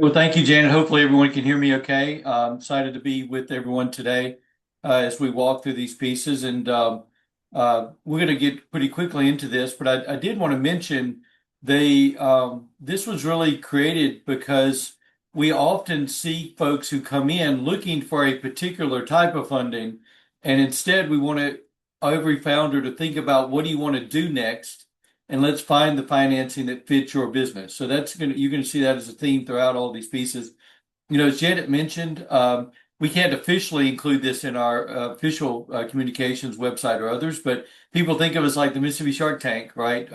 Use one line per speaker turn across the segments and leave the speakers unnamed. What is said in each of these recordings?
Well, thank you, Janet. Hopefully everyone can hear me okay. Excited to be with everyone today as we walk through these pieces. And we're going to get pretty quickly into this, but I did want to mention this was really created because we often see folks who come in looking for a particular type of funding, and instead we want every founder to think about what do you want to do next, and let's find the financing that fits your business. So you're going to see that as a theme throughout all these pieces. As Janet mentioned, we can't officially include this in our official communications website or others, but people think of us like the Mississippi Shark Tank, right?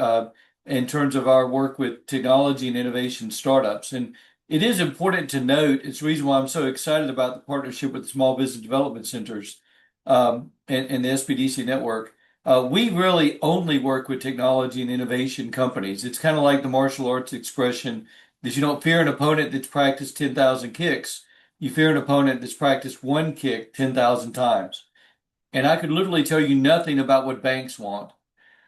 In terms of our work with technology and innovation startups. And it is important to note, it's the reason why I'm so excited about the partnership with the Small Business Development Centers and the SBDC network. We really only work with technology and innovation companies. It's kind of like the martial arts expression that you don't fear an opponent that's practiced 10,000 kicks. You fear an opponent that's practiced one kick 10,000 times. And I could literally tell you nothing about what banks want.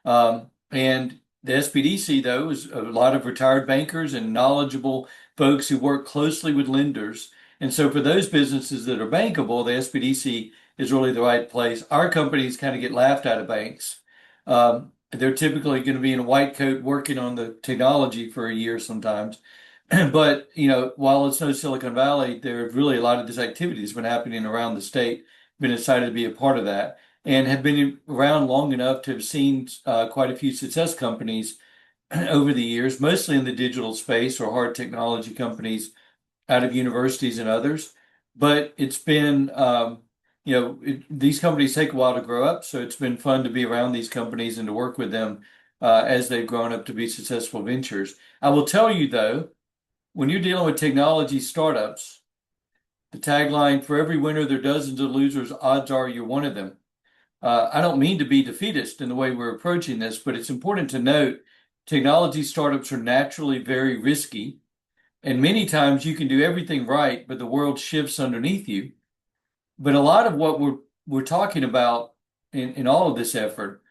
And the SBDC, though, is a lot of retired bankers and knowledgeable folks who work closely with lenders. And so for those businesses that are bankable, the SBDC is really the right place. Our companies kind of get laughed out of banks. They're typically going to be in a white coat working on the technology for a year sometimes. But, while it's no Silicon Valley, there are really a lot of this activity that's been happening around the state. Been excited to be a part of that and have been around long enough to have seen quite a few success companies over the years, mostly in the digital space or hard technology companies out of universities and others. But it's been, these companies take a while to grow up. So it's been fun to be around these companies and to work with them as they've grown up to be successful ventures. I will tell you, though, when you're dealing with technology startups, the tagline, for every winner, there are dozens of losers, odds are you're one of them. I don't mean to be defeatist in the way we're approaching this, but it's important to note technology startups are naturally very risky. And many times you can do everything right, but the world shifts underneath you. But a lot of what we're talking about in all of this effort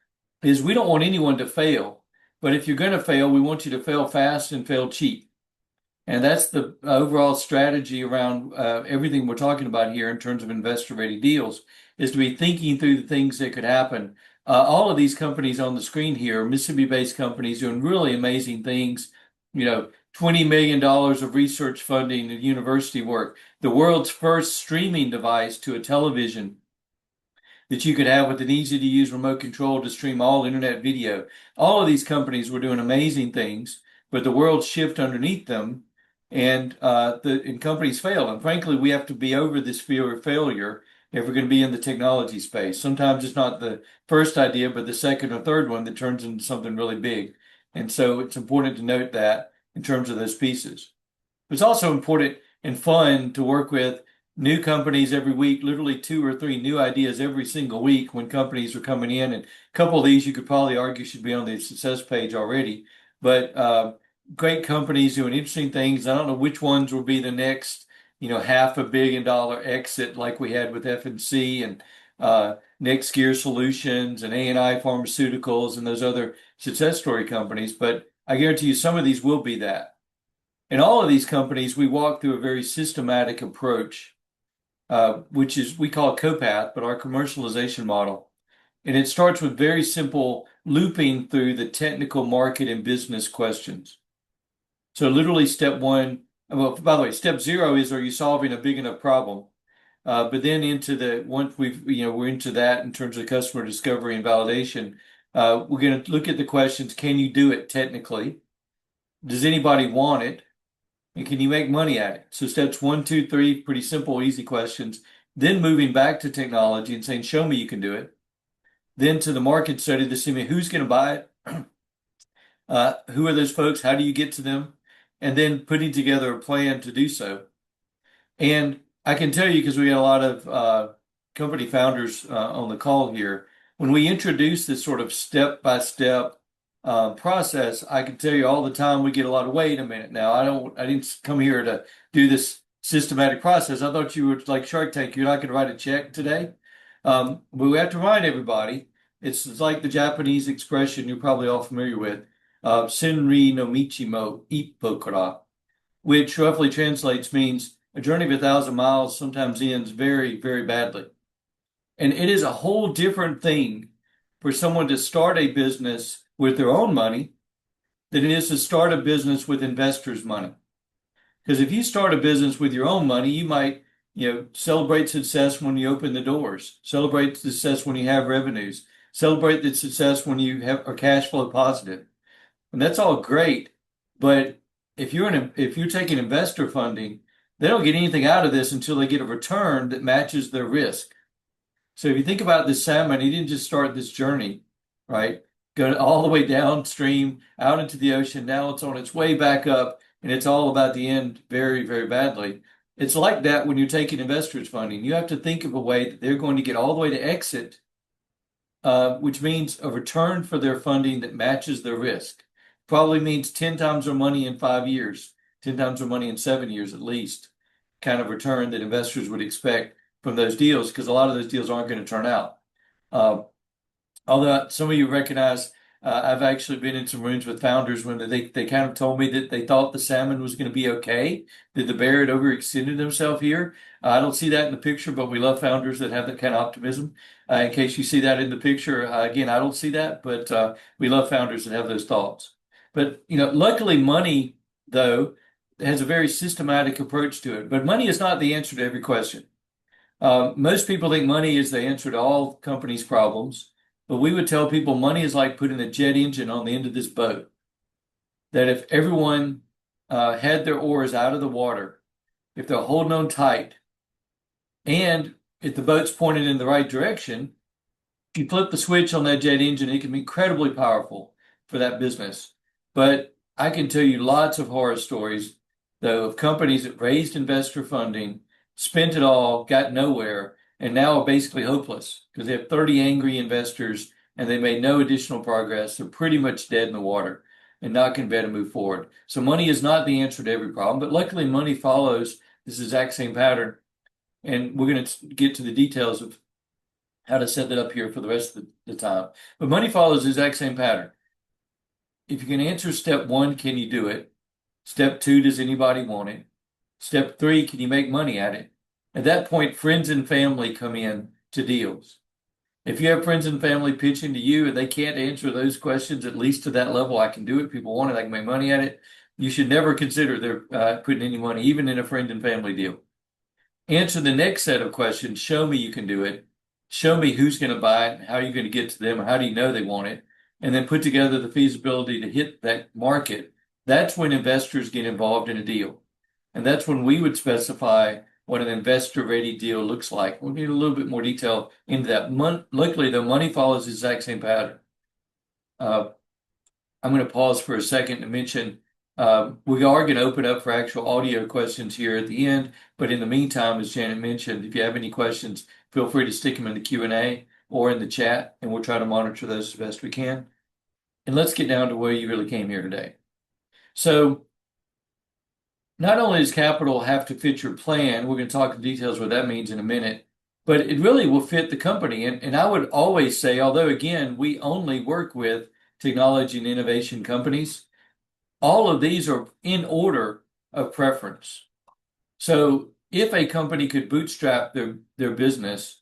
is we don't want anyone to fail. But if you're going to fail, we want you to fail fast and fail cheap. And that's the overall strategy around everything we're talking about here in terms of investor-ready deals, is to be thinking through the things that could happen. All of these companies on the screen here, Mississippi-based companies doing really amazing things, $20 million of research funding and university work, the world's first streaming device to a television that you could have with an easy-to-use remote control to stream all internet video. All of these companies were doing amazing things, but the world shifted underneath them. And companies fail. And frankly, we have to be over this fear of failure if we're going to be in the technology space. Sometimes it's not the first idea, but the second or third one that turns into something really big. And so it's important to note that in terms of those pieces. It's also important and fun to work with new companies every week, literally 2 or 3 new ideas every single week when companies are coming in. And a couple of these you could probably argue should be on the success page already. But great companies doing interesting things. I don't know which ones will be the next, $500 million exit like we had with FNC and Next Gear Solutions and A&I Pharmaceuticals and those other success story companies. But I guarantee you some of these will be that. In all of these companies, we walk through a very systematic approach, which is we call COPATH, but our commercialization model. And it starts with very simple looping through the technical market and business questions. So literally step 1, well, by the way, step 0 is, are you solving a big enough problem? But then once we're into that in terms of customer discovery and validation, we're going to look at the questions. Can you do it technically? Does anybody want it? And can you make money at it? So steps 1, 2, 3, pretty simple, easy questions. Then moving back to technology and saying, show me you can do it. Then to the market study to see who's going to buy it. Who are those folks? How do you get to them? And then putting together a plan to do so. And I can tell you, because we got a lot of company founders on the call here, when we introduce this sort of step-by-step process, I can tell you all the time we get a lot of, wait a minute now, I didn't come here to do this systematic process. I thought you were like Shark Tank, you're not going to write a check today. But we have to remind everybody, it's like the Japanese expression you're probably all familiar with, Senri no Michi mo Ippokura. which roughly translates means a journey of 1,000 miles sometimes ends very, very badly. And it is a whole different thing for someone to start a business with their own money than it is to start a business with investors' money. Because if you start a business with your own money, you might, celebrate success when you open the doors, celebrate success when you have revenues, celebrate the success when you are cash flow positive. And that's all great. But if you're taking investor funding, they don't get anything out of this until they get a return that matches their risk. So if you think about this salmon, he didn't just start this journey, right? Go all the way downstream out into the ocean. Now it's on its way back up, and it's all about the end very, very badly. It's like that when you're taking investors funding. You have to think of a way that they're going to get all the way to exit, which means a return for their funding that matches their risk. Probably means 10 times their money in 5 years, 10 times their money in 7 years at least, kind of return that investors would expect from those deals, because a lot of those deals aren't going to turn out. Although some of you recognize, I've actually been in some rooms with founders when they kind of told me that they thought the salmon was going to be okay, that the bear had overextended himself here. I don't see that in the picture, but we love founders that have that kind of optimism. In case you see that in the picture, again, I don't see that, but we love founders that have those thoughts. But luckily, money though has a very systematic approach to it. But money is not the answer to every question. Most people think money is the answer to all companies' problems, but we would tell people money is like putting a jet engine on the end of this boat. That if everyone had their oars out of the water, if they're holding on tight, and if the boat's pointed in the right direction, you flip the switch on that jet engine, it can be incredibly powerful for that business. But I can tell you lots of horror stories, though, of companies that raised investor funding, spent it all, got nowhere, and now are basically hopeless because they have 30 angry investors and they made no additional progress. They're pretty much dead in the water and not going to be able to move forward. So money is not the answer to every problem, but luckily money follows this exact same pattern. And we're going to get to the details of how to set that up here for the rest of the time. But money follows the exact same pattern. If you can answer step 1, can you do it? Step 2, does anybody want it? Step 3, can you make money at it? At that point, friends and family come in to deals. If you have friends and family pitching to you and they can't answer those questions, at least to that level, I can do it, people want it, I can make money at it, you should never consider they're putting any money, even in a friend and family deal. Answer the next set of questions. Show me you can do it. Show me who's going to buy it, how are you going to get to them, or how do you know they want it? And then put together the feasibility to hit that market. That's when investors get involved in a deal. And that's when we would specify what an investor-ready deal looks like. We'll get a little bit more detail into that. Luckily, the money follows the exact same pattern. I'm going to pause for a second to mention we are going to open up for actual audio questions here at the end. But in the meantime, as Janet mentioned, if you have any questions, feel free to stick them in the Q&A or in the chat, and we'll try to monitor those as best we can. And let's get down to where you really came here today. So not only does capital have to fit your plan, we're going to talk in details what that means in a minute, but it really will fit the company. And I would always say, although again, we only work with technology and innovation companies, all of these are in order of preference. So if a company could bootstrap their business,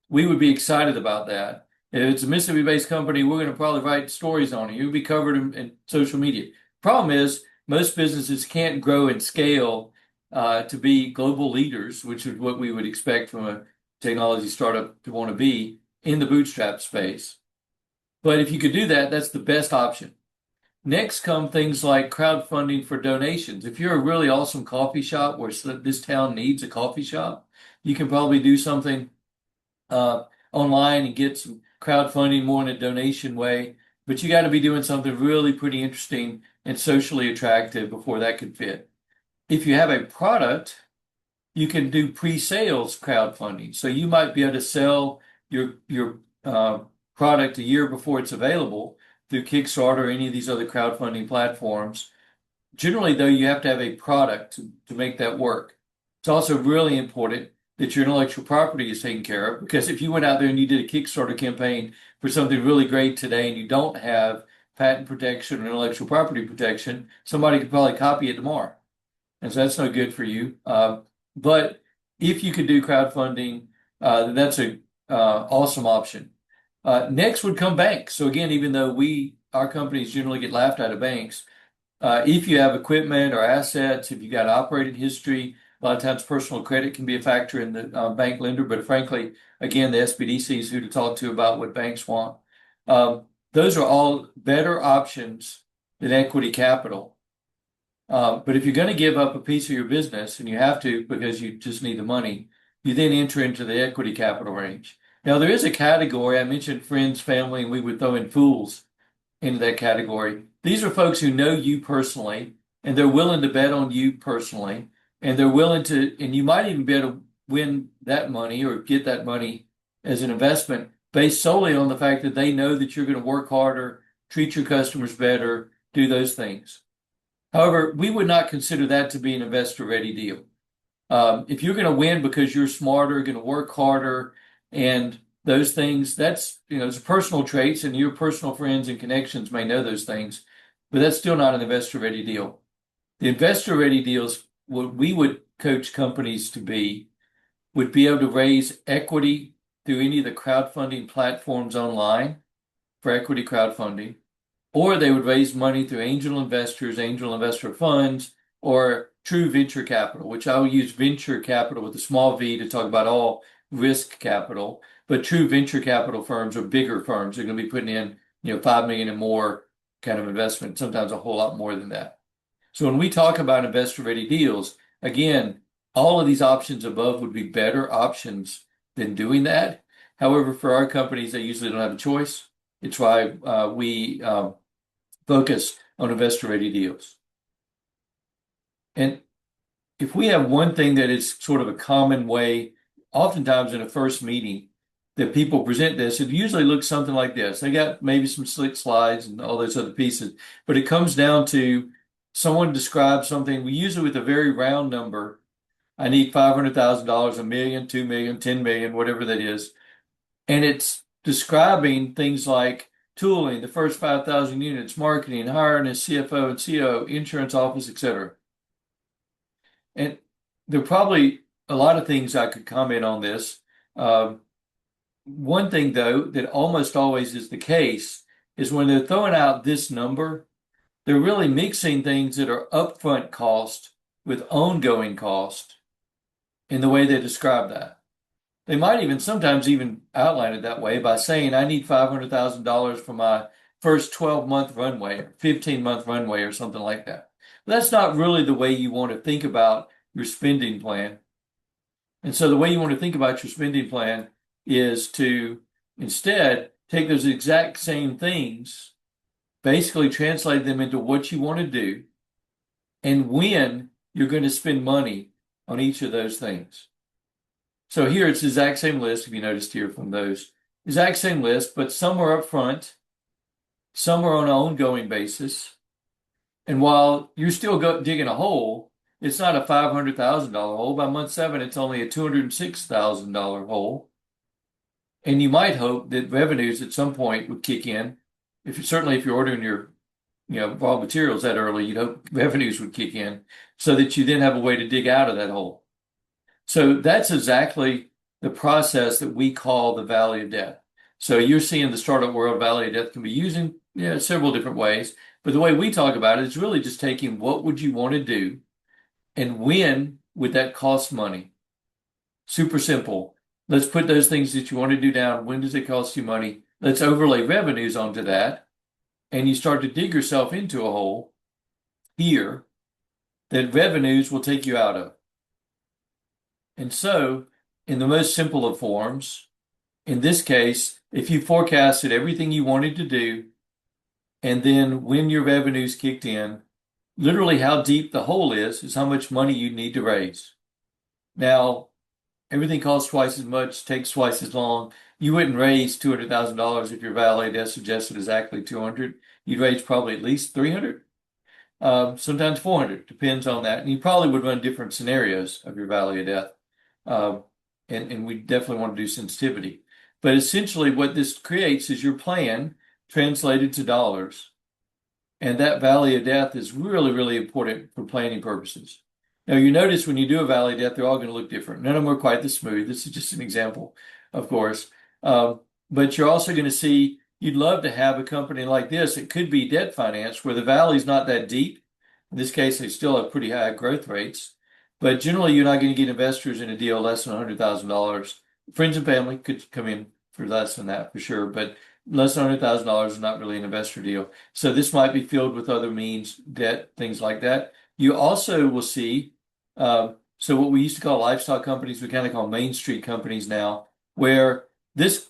we would be excited about that. If it's a Mississippi-based company, we're going to probably write stories on it. You'll be covered in social media. Problem is, most businesses can't grow and scale to be global leaders, which is what we would expect from a technology startup to want to be in the bootstrap space. But if you could do that, that's the best option. Next come things like crowdfunding for donations. If you're a really awesome coffee shop where this town needs a coffee shop, you can probably do something online and get some crowdfunding more in a donation way. But you got to be doing something really pretty interesting and socially attractive before that could fit. If you have a product, you can do pre-sales crowdfunding. So you might be able to sell your product a year before it's available through Kickstarter or any of these other crowdfunding platforms. Generally, though, you have to have a product to make that work. It's also really important that your intellectual property is taken care of, because if you went out there and you did a Kickstarter campaign for something really great today and you don't have patent protection or intellectual property protection, somebody could probably copy it tomorrow. And so that's no good for you. But if you could do crowdfunding, then that's a awesome option. Next would come banks. So again, even though our companies generally get laughed out of banks, if you have equipment or assets, if you got operating history, a lot of times personal credit can be a factor in the bank lender. But frankly, again, the SBDC is who to talk to about what banks want. Those are all better options than equity capital. But if you're going to give up a piece of your business, and you have to because you just need the money, you then enter into the equity capital range. Now, there is a category. I mentioned friends, family, and we would throw in fools into that category. These are folks who know you personally, and they're willing to bet on you personally, and they're willing to, and you might even be able to win that money or get that money as an investment based solely on the fact that they know that you're going to work harder, treat your customers better, do those things. However, we would not consider that to be an investor-ready deal. If you're going to win because you're smarter, going to work harder, and those things, that's, it's personal traits, and your personal friends and connections may know those things, but that's still not an investor-ready deal. The investor-ready deals, what we would coach companies to be, would be able to raise equity through any of the crowdfunding platforms online for equity crowdfunding, or they would raise money through angel investors, angel investor funds, or true venture capital, which I'll use venture capital with a small v to talk about all risk capital. But true venture capital firms are bigger firms. They're going to be putting in, $5 million and more kind of investment, sometimes a whole lot more than that. So when we talk about investor-ready deals, again, all of these options above would be better options than doing that. However, for our companies, they usually don't have a choice. It's why we focus on investor-ready deals. And if we have one thing that is sort of a common way, oftentimes in a first meeting, that people present this, it usually looks something like this. They got maybe some slick slides and all those other pieces, but it comes down to someone describes something, we usually with a very round number. I need $500,000, $1 million, $2 million, $10 million, whatever that is. And it's describing things like tooling, the first 5,000 units, marketing, hiring a CFO and COO, insurance office, etc. And there are probably a lot of things I could comment on this. One thing, though, that almost always is the case is when they're throwing out this number, they're really mixing things that are upfront cost with ongoing cost in the way they describe that. They might even sometimes even outline it that way by saying, I need $500,000 for my first 12-month runway or 15-month runway or something like that. But that's not really the way you want to think about your spending plan. And so the way you want to think about your spending plan is to instead take those exact same things, basically translate them into what you want to do, and when you're going to spend money on each of those things. So here it's the exact same list, if you noticed here from those. Exact same list, but some are up front, some are on an ongoing basis. And while you're still digging a hole, it's not a $500,000 hole. By month 7, it's only a $206,000 hole. And you might hope that revenues at some point would kick in. Certainly if you're ordering your raw materials that early, you'd hope revenues would kick in so that you then have a way to dig out of that hole. So that's exactly the process that we call the Valley of Death. So you're seeing the startup world Valley of Death can be used in several different ways. But the way we talk about it is really just taking what would you want to do and when would that cost money? Super simple. Let's put those things that you want to do down. When does it cost you money? Let's overlay revenues onto that. And you start to dig yourself into a hole here that revenues will take you out of. And so, in the most simple of forms, in this case, if you forecasted everything you wanted to do, and then when your revenues kicked in, literally how deep the hole is how much money you need to raise. Now, everything costs twice as much, takes twice as long. You wouldn't raise $200,000 if your Valley of Death suggested exactly 200. You'd raise probably at least 300, sometimes 400, depends on that. And you probably would run different scenarios of your Valley of Death. And we definitely want to do sensitivity. But essentially what this creates is your plan translated to dollars. And that Valley of Death is really, really important for planning purposes. Now, you notice when you do a Valley of Death, they're all going to look different. None of them are quite this smooth. This is just an example, of course. But you're also going to see you'd love to have a company like this. It could be debt finance where the valley's not that deep. In this case, they still have pretty high growth rates. But generally, you're not going to get investors in a deal less than $100,000. Friends and family could come in for less than that for sure, but less than $100,000 is not really an investor deal. So this might be filled with other means, debt, things like that. You also will see, so what we used to call lifestyle companies, we kind of call Main Street companies now, where this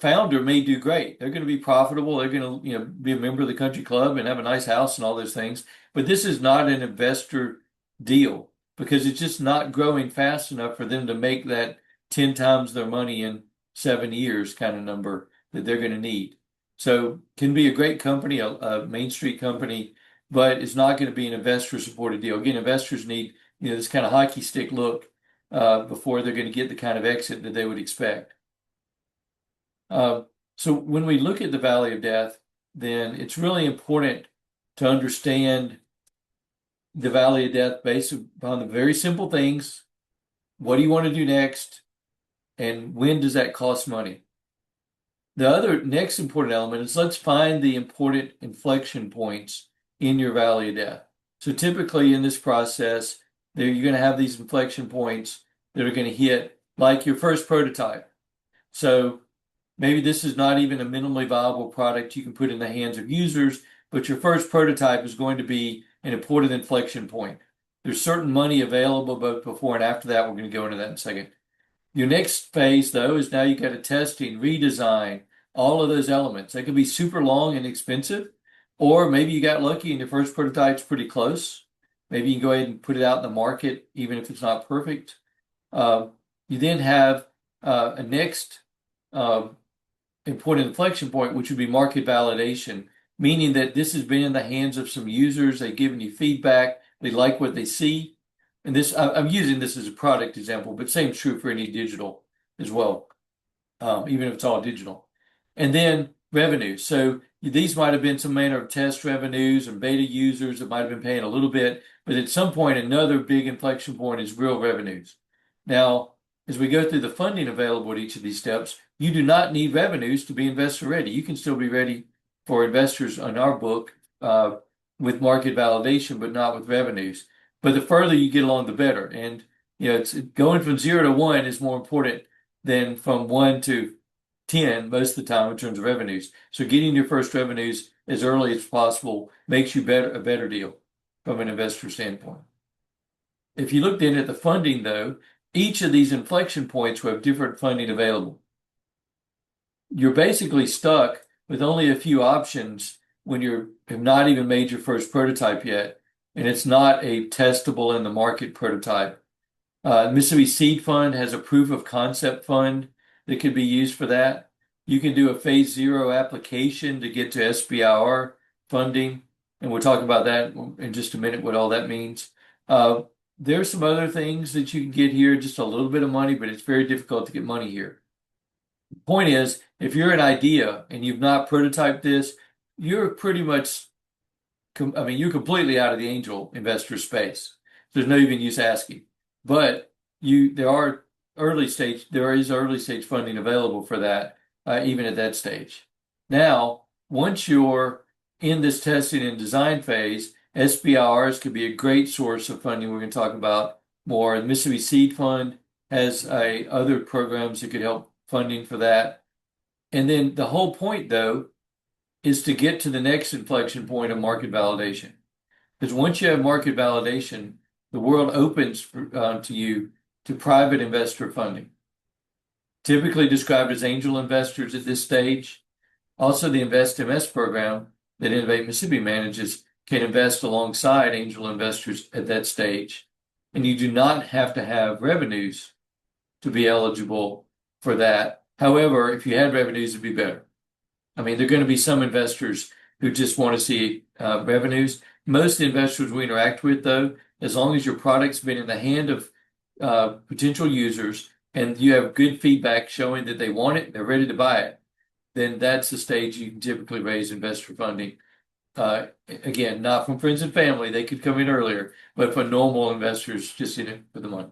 founder may do great. They're going to be profitable. They're going to be a member of the country club and have a nice house and all those things. But this is not an investor deal because it's just not growing fast enough for them to make that 10 times their money in 7 years kind of number that they're going to need. So can be a great company, a Main Street company, but it's not going to be an investor supported deal. Again, investors need this kind of hockey stick look before they're going to get the kind of exit that they would expect. So when we look at the Valley of Death, then it's really important to understand the Valley of Death based upon the very simple things. What do you want to do next? And when does that cost money? The other next important element is let's find the important inflection points in your Valley of Death. So typically in this process, you're going to have these inflection points that are going to hit like your first prototype. So maybe this is not even a minimally viable product you can put in the hands of users, but your first prototype is going to be an important inflection point. There's certain money available both before and after that. We're going to go into that in a second. Your next phase, though, is now you've got a testing, redesign, all of those elements. They can be super long and expensive, or maybe you got lucky and your first prototype's pretty close. Maybe you can go ahead and put it out in the market, even if it's not perfect. You then have a next important inflection point, which would be market validation, meaning that this has been in the hands of some users. They've given you feedback. They like what they see. And this, I'm using this as a product example, but same is true for any digital as well, even if it's all digital. And then revenue. So these might have been some manner of test revenues and beta users that might have been paying a little bit, but at some point, another big inflection point is real revenues. Now, as we go through the funding available at each of these steps, you do not need revenues to be investor ready. You can still be ready for investors on our book with market validation, but not with revenues. But the further you get along, the better. And it's going from 0 to 1 is more important than from 1 to 10 most of the time in terms of revenues. So getting your first revenues as early as possible makes you a better deal from an investor standpoint. If you look then at the funding, though, each of these inflection points will have different funding available. You're basically stuck with only a few options when you have not even made your first prototype yet, and it's not a testable in the market prototype. Mississippi Seed Fund has a proof of concept fund that could be used for that. You can do a phase 0 application to get to SBIR funding, and we'll talk about that in just a minute, what all that means. There's some other things that you can get here, just a little bit of money, but it's very difficult to get money here. The point is, if you're an idea and you've not prototyped this, you're pretty much, you're completely out of the angel investor space. There's no even use asking. But there is early stage funding available for that, even at that stage. Now, once you're in this testing and design phase, SBIRs could be a great source of funding. We're going to talk about more. The Mississippi Seed Fund has other programs that could help funding for that. And then the whole point, though, is to get to the next inflection point of market validation. Because once you have market validation, the world opens to you to private investor funding, typically described as angel investors at this stage. Also, the Invest MS program that Innovate Mississippi manages can invest alongside angel investors at that stage. And you do not have to have revenues to be eligible for that. However, if you had revenues, it'd be better. There are going to be some investors who just want to see revenues. Most investors we interact with, though, as long as your product's been in the hand of potential users and you have good feedback showing that they want it, they're ready to buy it, then that's the stage you can typically raise investor funding. again, not from friends and family, they could come in earlier, but for normal investors just in it for the money.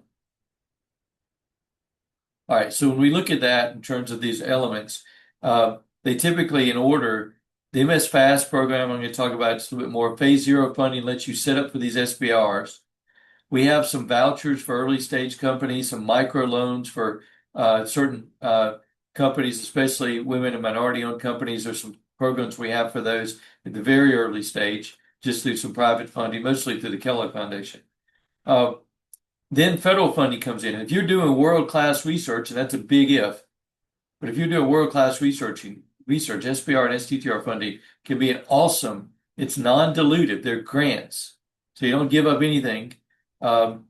All right, so when we look at that in terms of these elements, they typically in order, the MS FAST program I'm going to talk about just a little bit more. Phase 0 funding lets you set up for these SBRs. We have some vouchers for early stage companies, some micro loans for certain companies, especially women and minority owned companies. There's some programs we have for those at the very early stage, just through some private funding, mostly through the Kellogg Foundation. Then federal funding comes in. If you're doing world-class research, and that's a big if, but if you're doing world-class research, SBR and STTR funding can be an awesome, it's non-dilutive, they're grants. So you don't give up anything, but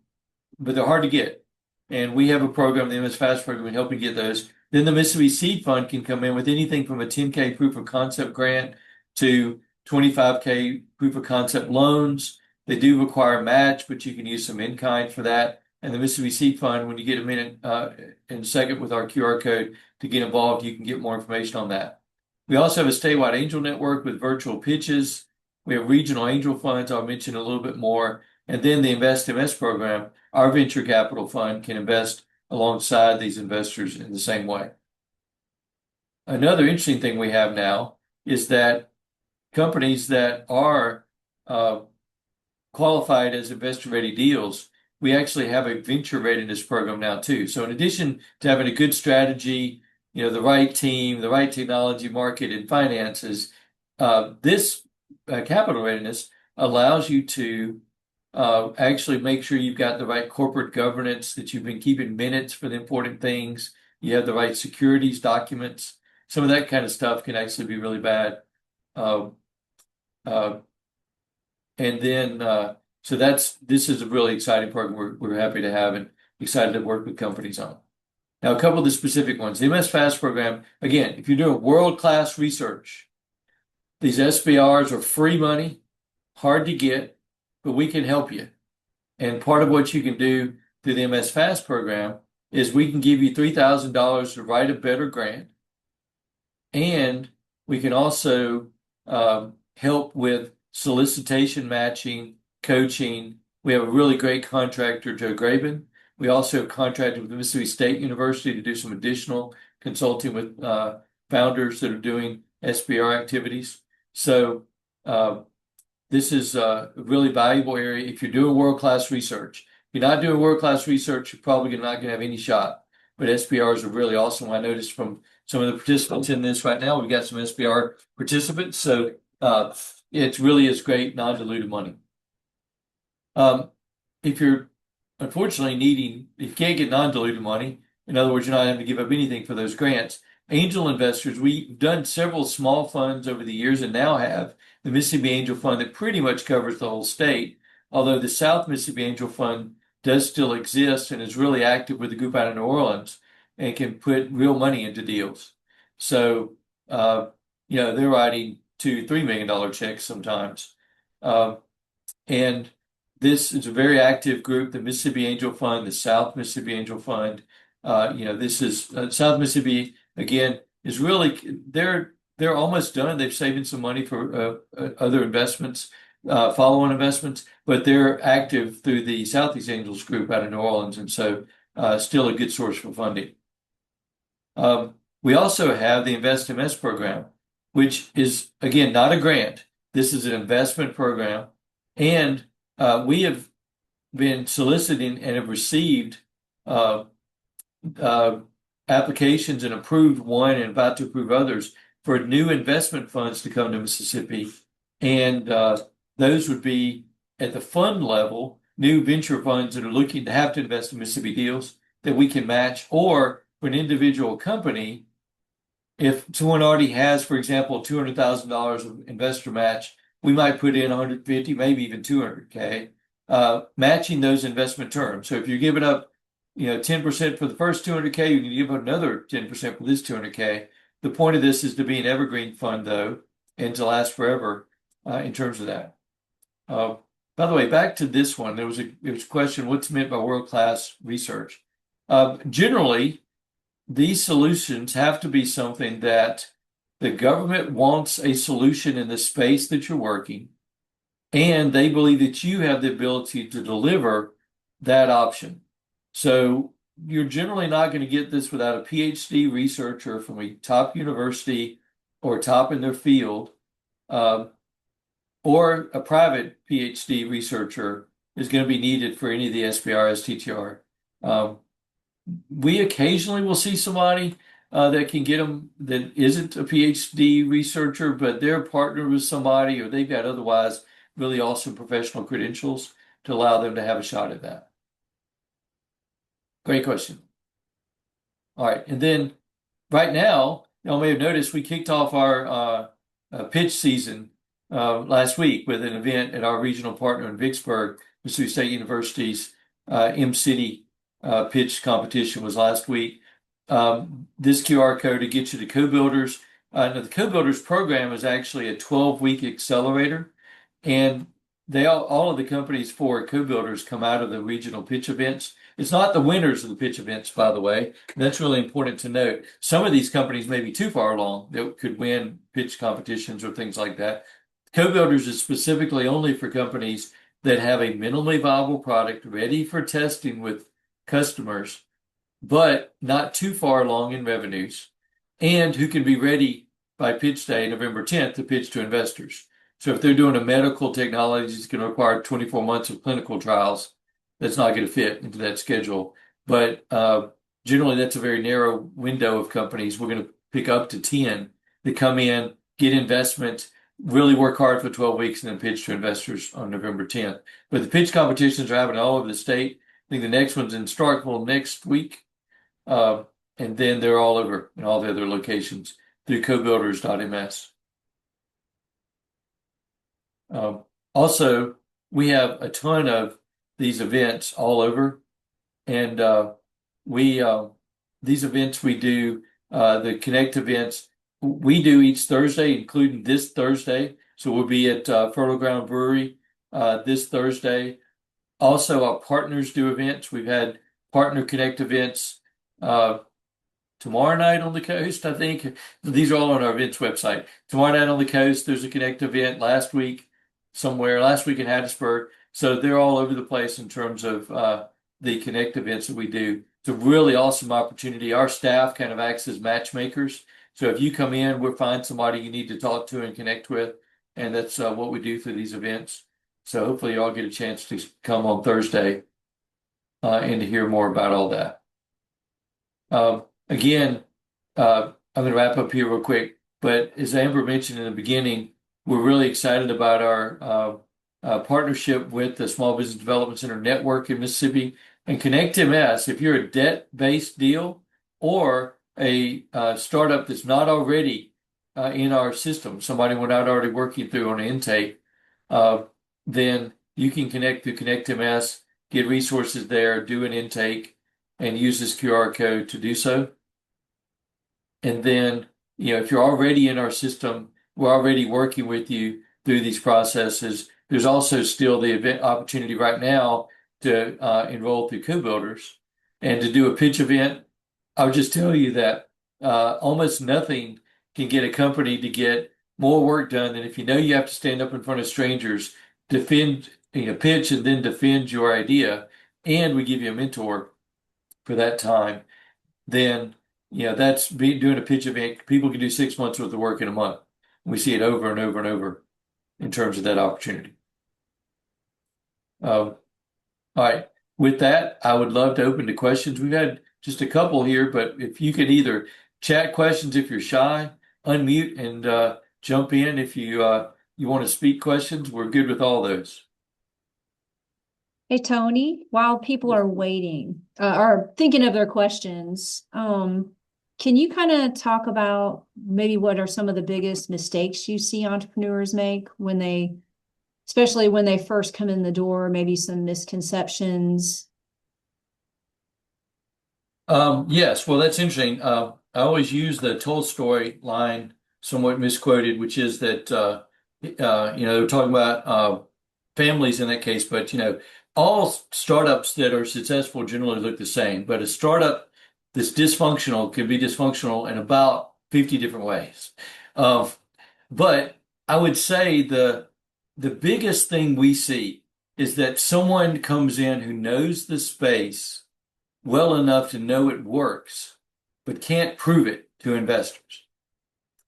they're hard to get. And we have a program, the MS FAST program, in helping get those. Then the Mississippi Seed Fund can come in with anything from a 10K proof of concept grant to 25K proof of concept loans. They do require match, but you can use some in-kind for that. And the Mississippi Seed Fund, when you get a minute in a second with our QR code to get involved, you can get more information on that. We also have a statewide angel network with virtual pitches. We have regional angel funds, I'll mention a little bit more. And then the Invest MS program, our venture capital fund can invest alongside these investors in the same way. Another interesting thing we have now is that companies that are qualified as investor-ready deals, we actually have a venture readiness program now too. So in addition to having a good strategy, the right team, the right technology, market, and finances, this capital readiness allows you to actually make sure you've got the right corporate governance, that you've been keeping minutes for the important things, you have the right securities documents. Some of that kind of stuff can actually be really bad. And then, so this is a really exciting program we're happy to have and excited to work with companies on. Now, a couple of the specific ones. The MS FAST program, again, if you're doing world-class research, these SBRs are free money, hard to get, but we can help you. And part of what you can do through the MS FAST program is we can give you $3,000 to write a better grant, and we can also help with solicitation matching, coaching. We have a really great contractor, Joe Graben. We also have contracted with the Mississippi State University to do some additional consulting with founders that are doing SBR activities. So this is a really valuable area if you're doing world-class research. If you're not doing world-class research, you're probably not going to have any shot. But SBRs are really awesome. I noticed from some of the participants in this right now, we've got some SBR participants. So it really is great non-dilutive money. If you're unfortunately if you can't get non-dilutive money, in other words, you're not having to give up anything for those grants, angel investors, we've done several small funds over the years and now have the Mississippi Angel Fund that pretty much covers the whole state, although the South Mississippi Angel Fund does still exist and is really active with the group out of New Orleans and can put real money into deals. So, they're writing $2-3 million checks sometimes. And this is a very active group, the Mississippi Angel Fund, the South Mississippi Angel Fund. This is South Mississippi, again, is really, they're almost done. They've saved some money for other investments, follow-on investments, but they're active through the Southeast Angels group out of New Orleans, and so still a good source for funding. We also have the Invest MS program, which is, again, not a grant. This is an investment program. And we have been soliciting and have received applications and approved one and about to approve others for new investment funds to come to Mississippi. And those would be at the fund level, new venture funds that are looking to have to invest in Mississippi deals that we can match, or for an individual company, if someone already has, for example, $200,000 of investor match, we might put in 150, maybe even 200K, matching those investment terms. So if you're giving up, 10% for the first 200K, you can give up another 10% for this 200K. The point of this is to be an evergreen fund, though, and to last forever in terms of that. By the way, back to this one, there was a question: what's meant by world-class research? Generally, these solutions have to be something that the government wants a solution in the space that you're working, and they believe that you have the ability to deliver that option. So you're generally not going to get this without a PhD researcher from a top university or top in their field, uh, or a private PhD researcher is going to be needed for any of the SBR, STTR. Um, we occasionally will see somebody that can get them that isn't a PhD researcher, but they're partnered with somebody or they've got otherwise really awesome professional credentials to allow them to have a shot at that. Great question. All right. And then right now, y'all may have noticed we kicked off our pitch season last week with an event at our regional partner in Vicksburg, Mississippi State University's M-City pitch competition was last week. This QR code to get you to co-builders. Now the co-builders program is actually a 12-week accelerator, and all of the companies for co-builders come out of the regional pitch events. It's not the winners of the pitch events, by the way. That's really important to note. Some of these companies may be too far along that could win pitch competitions or things like that. Co-builders is specifically only for companies that have a minimally viable product ready for testing with customers, but not too far along in revenues, and who can be ready by pitch day, November 10th, to pitch to investors. So if they're doing a medical technology that's going to require 24 months of clinical trials, that's not going to fit into that schedule. But generally, that's a very narrow window of companies. We're going to pick up to 10 that come in, get investment, really work hard for 12 weeks, and then pitch to investors on November 10th. But the pitch competitions are happening all over the state. I think the next one's in Starkville next week. And then they're all over in all the other locations through cobuilders.ms. Also, we have a ton of these events all over, and these events we do, the Connect events, we do each Thursday, including this Thursday. So we'll be at Fertile Ground Brewery this Thursday. Also, our partners do events. We've had partner Connect events tomorrow night on the coast, I think. These are all on our events website. Tomorrow night on the coast, there's a Connect event last week in Hattiesburg. So they're all over the place in terms of the Connect events that we do. It's a really awesome opportunity. Our staff kind of acts as matchmakers. So if you come in, we'll find somebody you need to talk to and connect with. And that's what we do through these events. So hopefully you all get a chance to come on Thursday and to hear more about all that. Again, I'm going to wrap up here real quick. But as Amber mentioned in the beginning, we're really excited about our partnership with the Small Business Development Center Network in Mississippi. And Connect MS, if you're a debt-based deal or a startup that's not already in our system, somebody we're not already working through on an intake, then you can connect to Connect MS, get resources there, do an intake, and use this QR code to do so. And then, if you're already in our system, we're already working with you through these processes. There's also still the event opportunity right now to enroll through co-builders and to do a pitch event. I would just tell you that almost nothing can get a company to get more work done than if you know you have to stand up in front of strangers, defend, pitch and then defend your idea, and we give you a mentor for that time. Then, that's doing a pitch event. People can do 6 months worth of work in a month. We see it over and over and over in terms of that opportunity. All right. With that, I would love to open to questions. We've had just a couple here, but if you could either chat questions if you're shy, unmute and jump in if you want to speak questions, we're good with all those.
Hey, Tony, while people are waiting or thinking of their questions, can you kind of talk about maybe what are some of the biggest mistakes you see entrepreneurs make especially when they first come in the door, maybe some misconceptions?
Yes, well, that's interesting. I always use the Tolstoy line, somewhat misquoted, which is that, they're talking about families in that case, but, all startups that are successful generally look the same, but a startup that's dysfunctional can be dysfunctional in about 50 different ways. Um, but I would say the biggest thing we see is that someone comes in who knows the space well enough to know it works, but can't prove it to investors.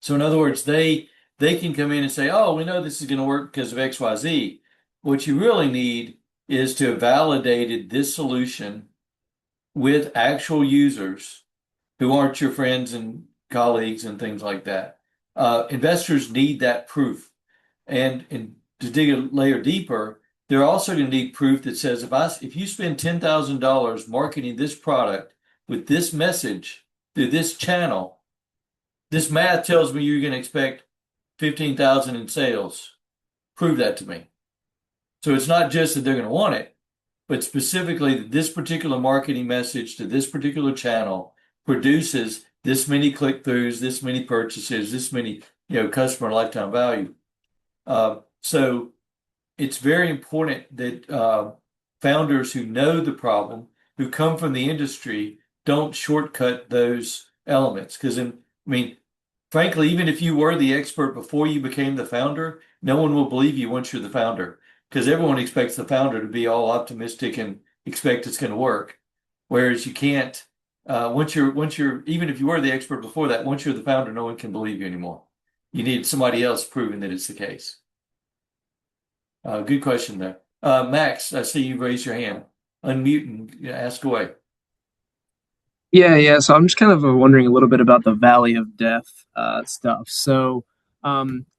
So in other words, they can come in and say, "Oh, we know this is going to work because of XYZ." What you really need is to have validated this solution with actual users who aren't your friends and colleagues and things like that. Investors need that proof. And to dig a layer deeper, they're also going to need proof that says if you spend $10,000 marketing this product with this message through this channel, this math tells me you're going to expect 15,000 in sales. Prove that to me. So it's not just that they're going to want it, but specifically that this particular marketing message to this particular channel produces this many click-throughs, this many purchases, this many, customer lifetime value. So it's very important that founders who know the problem, who come from the industry, don't shortcut those elements. Because, frankly, even if you were the expert before you became the founder, no one will believe you once you're the founder, because everyone expects the founder to be all optimistic and expect it's going to work. Whereas you can't, even if you were the expert before that, once you're the founder, no one can believe you anymore. You need somebody else proving that it's the case. Good question there. Max, I see you raise your hand. Unmute and ask away.
Yeah. So I'm just kind of wondering a little bit about the Valley of Death stuff. So,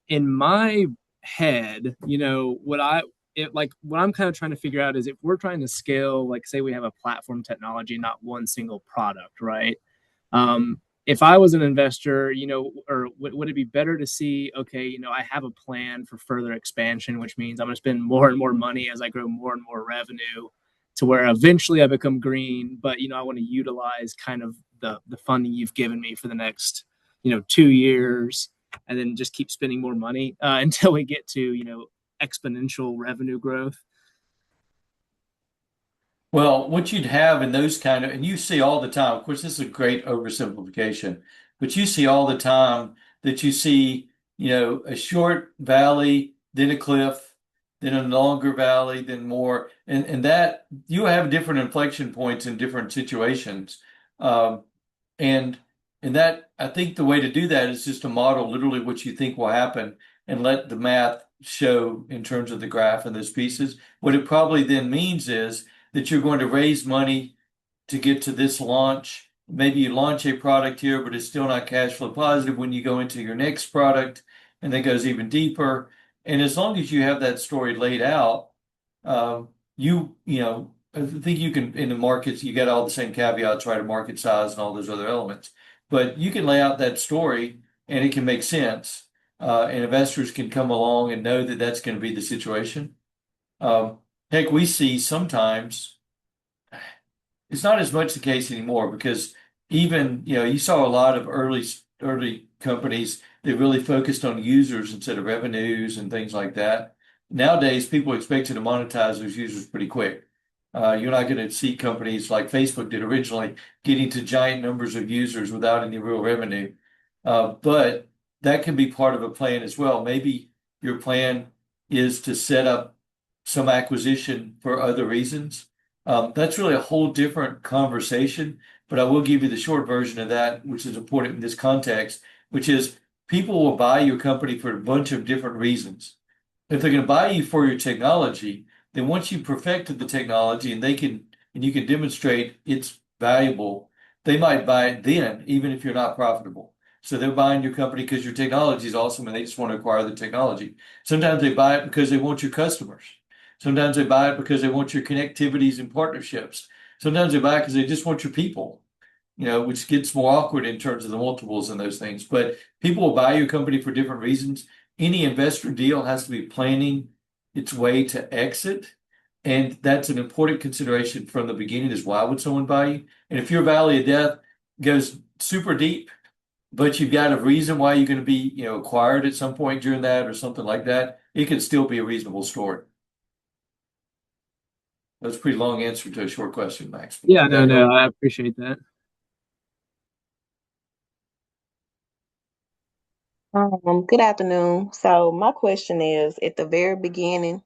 in my head, what I'm kind of trying to figure out is if we're trying to scale, like say we have a platform technology, not one single product, right? If I was an investor, or would it be better to see, okay, I have a plan for further expansion, which means I'm going to spend more and more money as I grow more and more revenue to where eventually I become green, but, I want to utilize kind of the funding you've given me for the next, 2 years and then just keep spending more money until we get to, exponential revenue growth.
Well, what you'd have in those and you see all the time, of course, this is a great oversimplification, but you see all the time that you see, a short valley, then a cliff, then a longer valley, then more, and that you have different inflection points in different situations. Um, and and that I think the way to do that is just to model literally what you think will happen and let the math show in terms of the graph and those pieces. What it probably then means is that you're going to raise money to get to this launch. Maybe you launch a product here, but it's still not cash flow positive when you go into your next product, and that goes even deeper. And as long as you have that story laid out, I think you can, in the markets, you get all the same caveats, right, of market size and all those other elements. But you can lay out that story and it can make sense. And investors can come along and know that that's going to be the situation. Heck, we see sometimes it's not as much the case anymore because even, you saw a lot of early companies that really focused on users instead of revenues and things like that. Nowadays, people expect you to monetize those users pretty quick. You're not going to see companies like Facebook did originally getting to giant numbers of users without any real revenue. But that can be part of a plan as well. Maybe your plan is to set up some acquisition for other reasons. That's really a whole different conversation, but I will give you the short version of that, which is important in this context, which is people will buy your company for a bunch of different reasons. If they're going to buy you for your technology, then once you perfected the technology and you can demonstrate it's valuable, they might buy it then, even if you're not profitable. So they're buying your company because your technology is awesome and they just want to acquire the technology. Sometimes they buy it because they want your customers. Sometimes they buy it because they want your connectivities and partnerships. Sometimes they buy it because they just want your people, which gets more awkward in terms of the multiples and those things. But people will buy your company for different reasons. Any investor deal has to be planning its way to exit. And that's an important consideration from the beginning is why would someone buy you? And if your valley of death goes super deep, but you've got a reason why you're going to be, acquired at some point during that or something like that, it can still be a reasonable story. That's a pretty long answer to a short question, Max.
Yeah,
Did that
no,
help?
I appreciate that.
Good afternoon. So my question is, at the very beginning,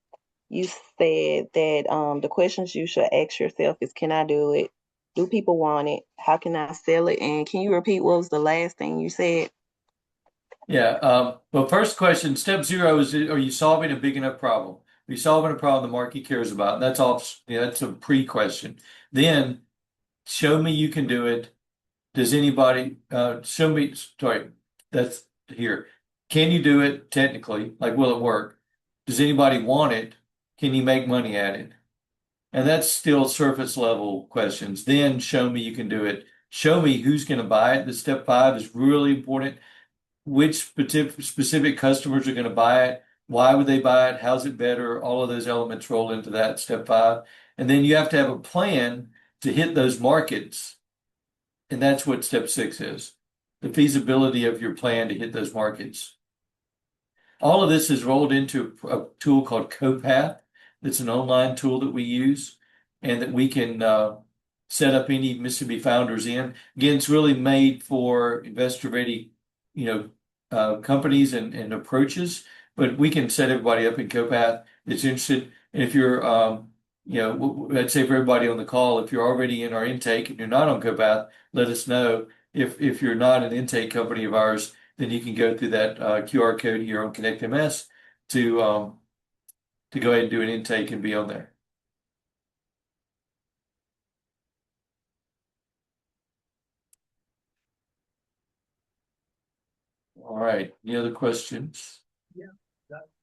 you said that the questions you should ask yourself is, can I do it? Do people want it? How can I sell it? And can you repeat what was the last thing you said?
Yeah. Well, first question, step zero is, are you solving a big enough problem? Are you solving a problem the market cares about? That's all. Yeah, that's a pre-question. Then show me you can do it. Does anybody show me? Sorry, that's here. Can you do it technically? Like, will it work? Does anybody want it? Can you make money at it? And that's still surface level questions. Then show me you can do it. Show me who's going to buy it. The step five is really important. Which specific customers are going to buy it? Why would they buy it? How's it better? All of those elements roll into that step five. And then you have to have a plan to hit those markets. And that's what step six is, the feasibility of your plan to hit those markets. All of this is rolled into a tool called CoPath. It's an online tool that we use and that we can set up any Mississippi founders in. Again, it's really made for investor ready, companies and approaches, but we can set everybody up in CoPath that's interested. And if you're, I'd say for everybody on the call, if you're already in our intake and you're not on CoPath, let us know. If you're not an intake company of ours, then you can go through that QR code here on Connect MS to go ahead and do an intake and be on there. All right. Any other questions?
Yeah,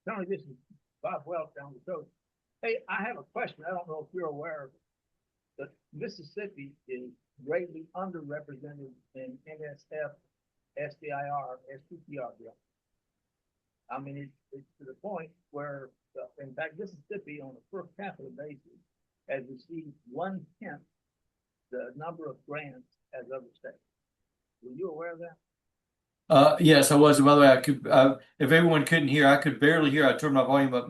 Tony, this is Bob Welch down the coast. Hey, I have a question. I don't know if you're aware of it, but Mississippi is greatly underrepresented in NSF, SDIR, STTR bill. I mean, it's to the point where, in fact, Mississippi on a per capita basis has received 1/10 the number of grants as other states. Were you aware of that?
Yes, I was. By the way, I could, if everyone couldn't hear, I could barely hear. I turned my volume up.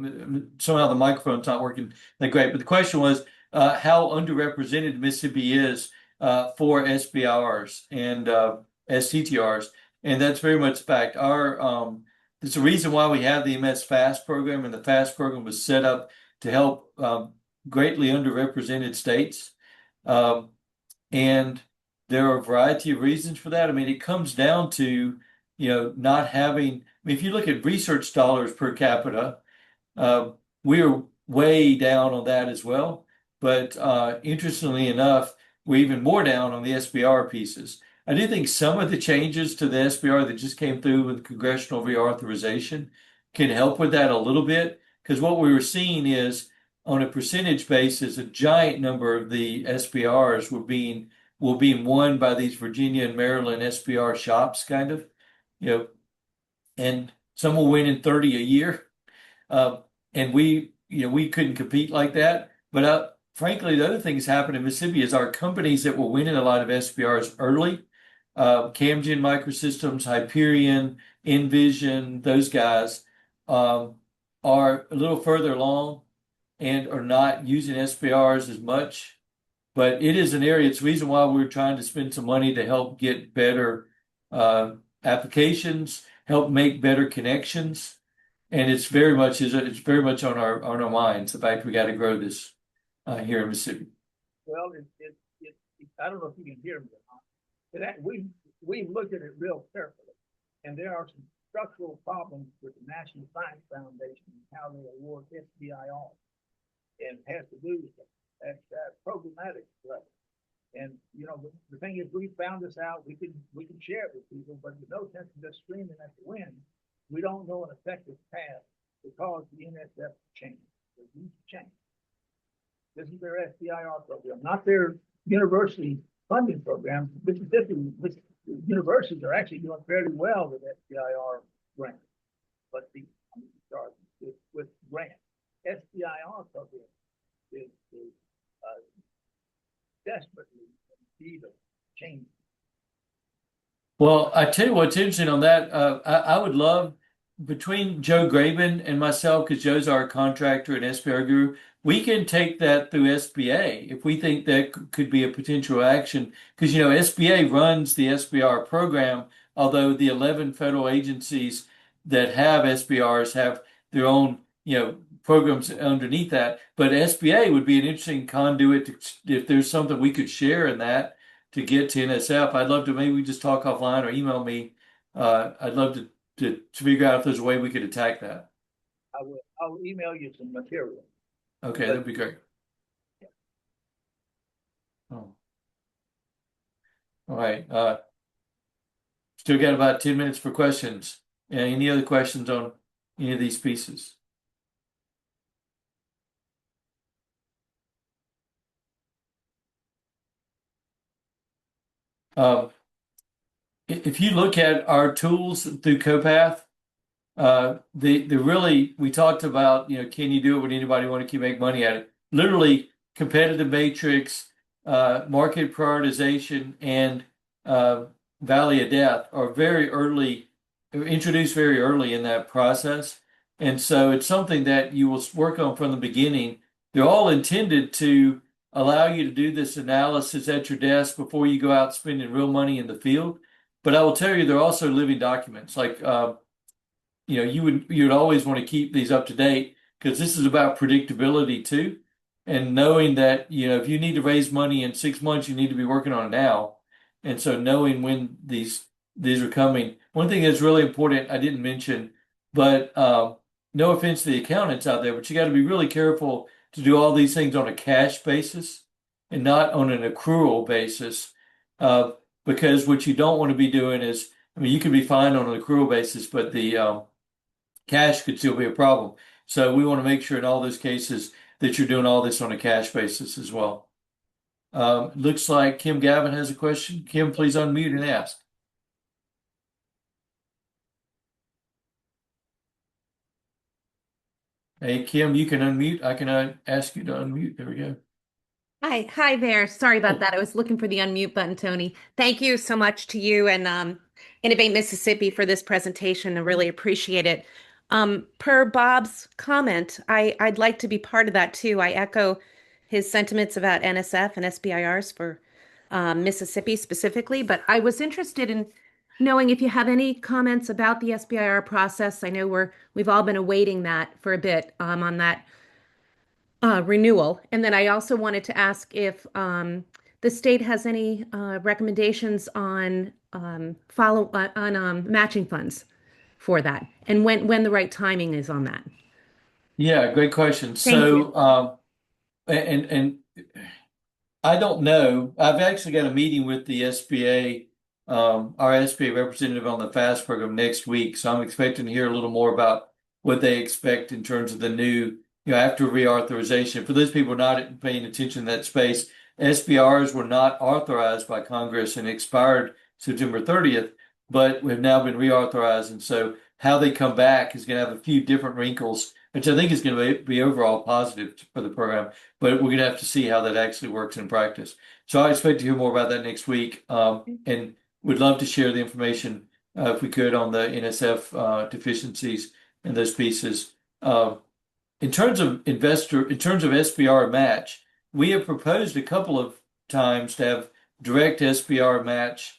Somehow the microphone's not working that great. But the question was how underrepresented Mississippi is for SBIRs and STTRs, and that's very much fact. It's the reason why we have the MS FAST program, and the FAST program was set up to help greatly underrepresented states, and there are a variety of reasons for that. I mean, it comes down to not having, I mean, if you look at research dollars per capita, we are way down on that as well. But interestingly enough, we're even more down on the SBR pieces. I do think some of the changes to the SBR that just came through with congressional reauthorization can help with that a little bit, because what we were seeing is on a percentage basis, a giant number of the SBRs were being won by these Virginia and Maryland SBR shops, kind of, and some will win in 30 a year. And we couldn't compete like that. But frankly, the other thing that's happened in Mississippi is our companies that were winning a lot of SBRs early, Camgen Microsystems, Hyperion, Envision, those guys are a little further along and are not using SBRs as much. But it is an area, it's the reason why we're trying to spend some money to help get better applications, help make better connections. And it's very much on our minds, the fact we got to grow this here in Mississippi.
Well, I don't know if you can hear me or not, but we've looked at it real carefully, and there are some structural problems with the National Science Foundation and how they award SBIR, and it has to do with that programmatic level. And the thing is, we found this out. We can share it with people, but there's no sense in just screaming at the wind. We don't know an effective path to cause the NSF to change. They need to change. This is their SBIR program, not their university funding program. Universities are actually doing fairly well with SBIR grants, but with grants, SBIR program is desperately in need of change.
Well, I tell you what's interesting on that. I would love, between Joe Graben and myself, because Joe's our contractor at SBR Guru, we can take that through SBA if we think that could be a potential action. Because, SBA runs the SBR program, although the 11 federal agencies that have SBRs have their own, programs underneath that. But SBA would be an interesting conduit if there's something we could share in that to get to NSF. I'd love to maybe we just talk offline or email me. I'd love to figure out if there's a way we could attack that.
I'll email you some material.
Okay, that'd be great. Oh. All right. Still got about 10 minutes for questions. Any other questions on any of these pieces? If you look at our tools through CoPath, we talked about, can you do it when anybody want to make money at it? Literally, competitive matrix, market prioritization, and Valley of Death are introduced very early in that process. And so it's something that you will work on from the beginning. They're all intended to allow you to do this analysis at your desk before you go out spending real money in the field. But I will tell you, they're also living documents. Like, you would always want to keep these up to date because this is about predictability too. And knowing that, if you need to raise money in 6 months, you need to be working on it now. And so knowing when these are coming. One thing that's really important, I didn't mention, but no offense to the accountants out there, but you got to be really careful to do all these things on a cash basis and not on an accrual basis. Because what you don't want to be doing is, you could be fine on an accrual basis, but the cash could still be a problem. So we want to make sure in all those cases that you're doing all this on a cash basis as well. Looks like Kim Gavin has a question. Kim, please unmute and ask. Hey, Kim, you can unmute. I can ask you to unmute. There we go.
Hi there. Sorry about that. I was looking for the unmute button, Tony. Thank you so much to you and Innovate Mississippi for this presentation. I really appreciate it. Per Bob's comment, I'd like to be part of that too. I echo his sentiments about NSF and SBIRs for Mississippi specifically, but I was interested in knowing if you have any comments about the SBIR process. I know we've all been awaiting that for a bit on that renewal. And then I also wanted to ask if the state has any recommendations on matching funds for that, and when the right timing is on that.
Yeah, great question.
Thank
So, and I don't know. I've actually got a meeting with the SBA, our SBA representative on the FAST program next week. So I'm expecting to hear a little more about what they expect in terms of the new, after reauthorization. For those people not paying attention to that space, SBRs were not authorized by Congress and expired September 30th, but have now been reauthorized. And so how they come back is going to have a few different wrinkles, which I think is going to be overall positive for the program. But we're going to have to see how that actually works in practice. So I expect to hear more about that next week, and would love to share the information if we could on the NSF deficiencies and those pieces. In terms of SBR match, we have proposed a couple of times to have direct SBR match,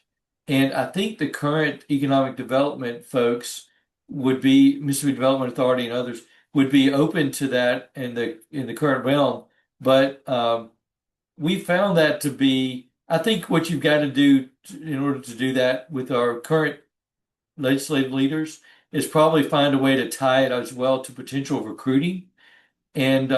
and I think the current economic development folks would be Mississippi Development Authority and others would be open to that in the current realm. But we found that to be, I think what you've got to do in order to do that with our current legislative leaders is probably find a way to tie it as well to potential recruiting and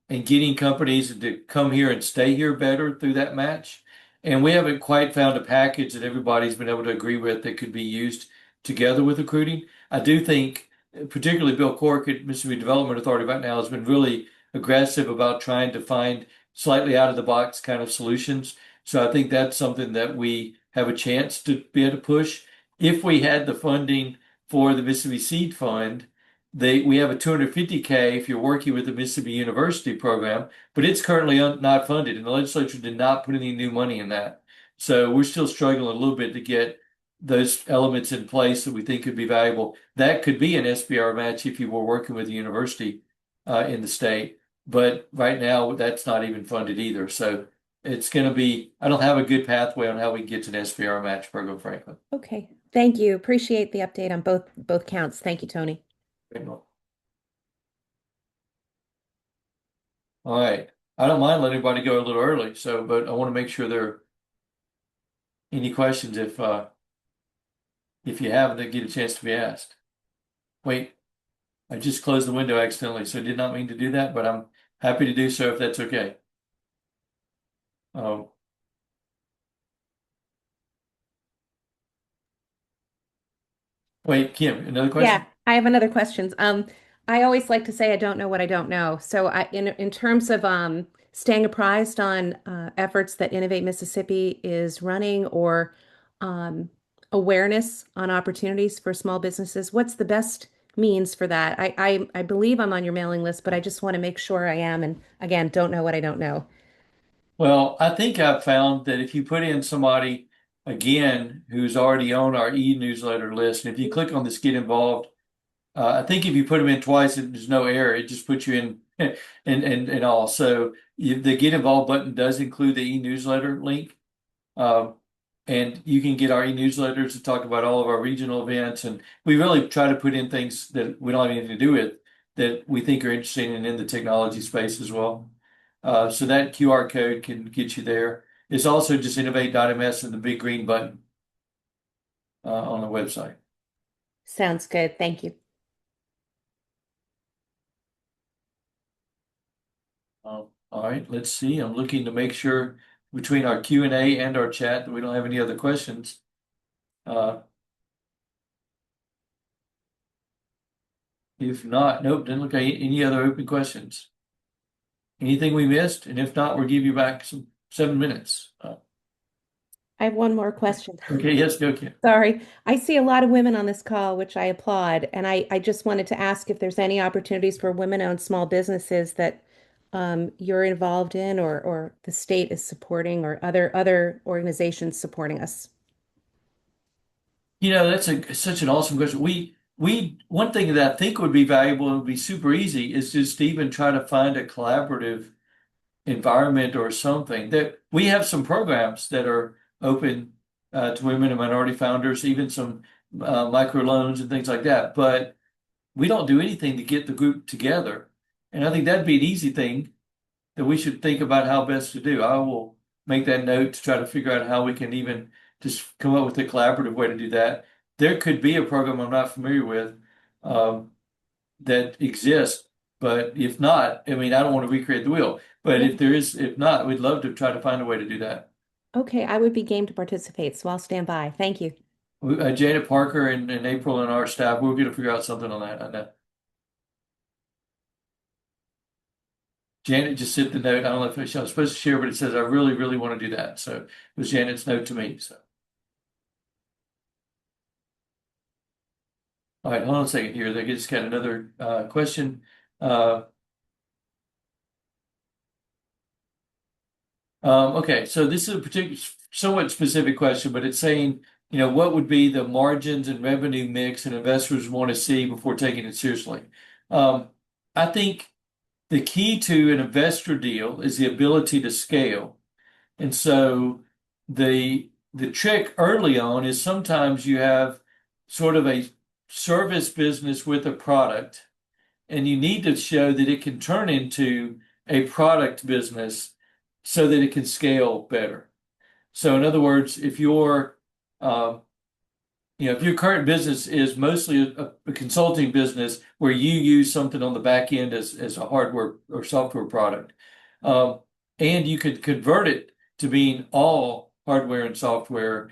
getting companies to come here and stay here better through that match. And we haven't quite found a package that everybody's been able to agree with that could be used together with recruiting. I do think, particularly Bill Cork at Mississippi Development Authority right now has been really aggressive about trying to find slightly out of the box kind of solutions. So I think that's something that we have a chance to be able to push. If we had the funding for the Mississippi Seed Fund, we have a $250K if you're working with the Mississippi University program, but it's currently not funded, and the legislature did not put any new money in that. So we're still struggling a little bit to get those elements in place that we think could be valuable. That could be an SBR match if you were working with the university in the state. but right now that's not even funded either. So it's going to be, I don't have a good pathway on how we can get to an SVR match program, frankly.
Okay, thank you. Appreciate the update on both counts. Thank you, Tony.
All right. I don't mind letting anybody go a little early, so, but I want to make sure there are any questions if you have, they get a chance to be asked. Wait, I just closed the window accidentally, so I did not mean to do that, but I'm happy to do so if that's okay. Um, wait, Kim, another question?
Yeah, I have another question. I always like to say I don't know what I don't know. So in terms of staying apprised on efforts that Innovate Mississippi is running or um, awareness on opportunities for small businesses, what's the best means for that? I believe I'm on your mailing list, but I just want to make sure I am. And again, don't know what I don't know.
Well, I think I've found that if you put in somebody, again, who's already on our e-newsletter list, and if you click on this Get Involved, I think if you put them in twice and there's no error, it just puts you in and all. So the Get Involved button does include the e-newsletter link. And you can get our e-newsletters to talk about all of our regional events. And we really try to put in things that we don't have anything to do with that we think are interesting and in the technology space as well. So that QR code can get you there. It's also just innovate.ms and the big green button on the website.
Sounds good. Thank you.
All right, let's see. I'm looking to make sure between our Q&A and our chat that we don't have any other questions. If not, nope, didn't look at any other open questions. Anything we missed? And if not, we'll give you back some 7 minutes.
I have one more question.
Okay, yes, go, Kim.
Sorry. I see a lot of women on this call, which I applaud. And I just wanted to ask if there's any opportunities for women-owned small businesses that you're involved in or the state is supporting or other organizations supporting us.
You know, that's such an awesome question. We one thing that I think would be valuable and would be super easy is just to even try to find a collaborative environment or something. That we have some programs that are open to women and minority founders, even some microloans and things like that. But we don't do anything to get the group together. And I think that'd be an easy thing that we should think about how best to do. I will make that note to try to figure out how we can even just come up with a collaborative way to do that. There could be a program I'm not familiar with that exists, but if not, I mean, I don't want to recreate the wheel. But if not, we'd love to try to find a way to do that.
Okay, I would be game to participate, so I'll stand by. Thank you.
Janet Parker and April and our staff, we're going to figure out something on that. I know. Janet just sent the note. I don't know if I was supposed to share, but it says I really, really want to do that. So it was Janet's note to me. So, all right, hold on a second here. They just got another question. Okay, so this is a particular, somewhat specific question, but it's saying, you know, what would be the margins and revenue mix and investors want to see before taking it seriously? I think the key to an investor deal is the ability to scale. And so the trick early on is sometimes you have sort of a service business with a product, and you need to show that it can turn into a product business so that it can scale better. So in other words, if your if your current business is mostly a consulting business where you use something on the back end as a hardware or software product, and you could convert it to being all hardware and software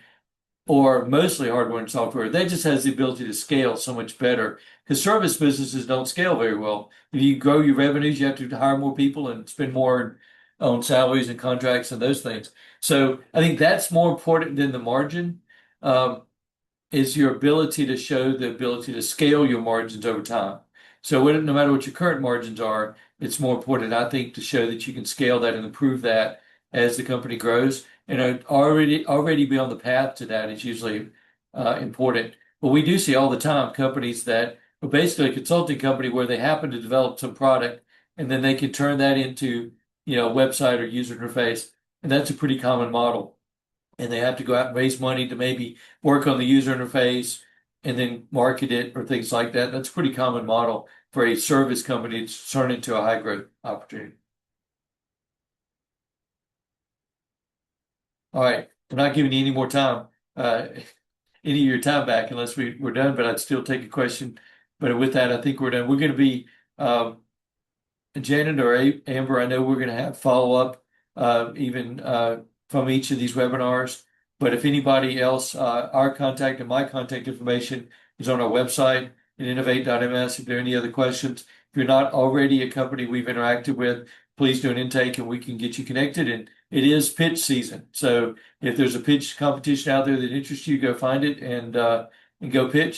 or mostly hardware and software, that just has the ability to scale so much better because service businesses don't scale very well. If you grow your revenues, you have to hire more people and spend more on salaries and contracts and those things. So I think that's more important than the margin. Is your ability to show the ability to scale your margins over time. So no matter what your current margins are, it's more important, I think, to show that you can scale that and improve that as the company grows. And already be on the path to that is usually important. But we do see all the time companies that are basically a consulting company where they happen to develop some product and then they can turn that into, a website or user interface. And that's a pretty common model. And they have to go out and raise money to maybe work on the user interface and then market it or things like that. That's a pretty common model for a service company to turn into a high growth opportunity. All right, I'm not giving you any more time, any of your time back unless we're done, but I'd still take a question. But with that, I think we're done. We're going to be, Janet or Amber, I know we're going to have follow up even from each of these webinars. But if anybody else, our contact and my contact information is on our website at innovate.ms. If there are any other questions, if you're not already a company we've interacted with, please do an intake and we can get you connected. And it is pitch season. So if there's a pitch competition out there that interests you, go find it and go pitch.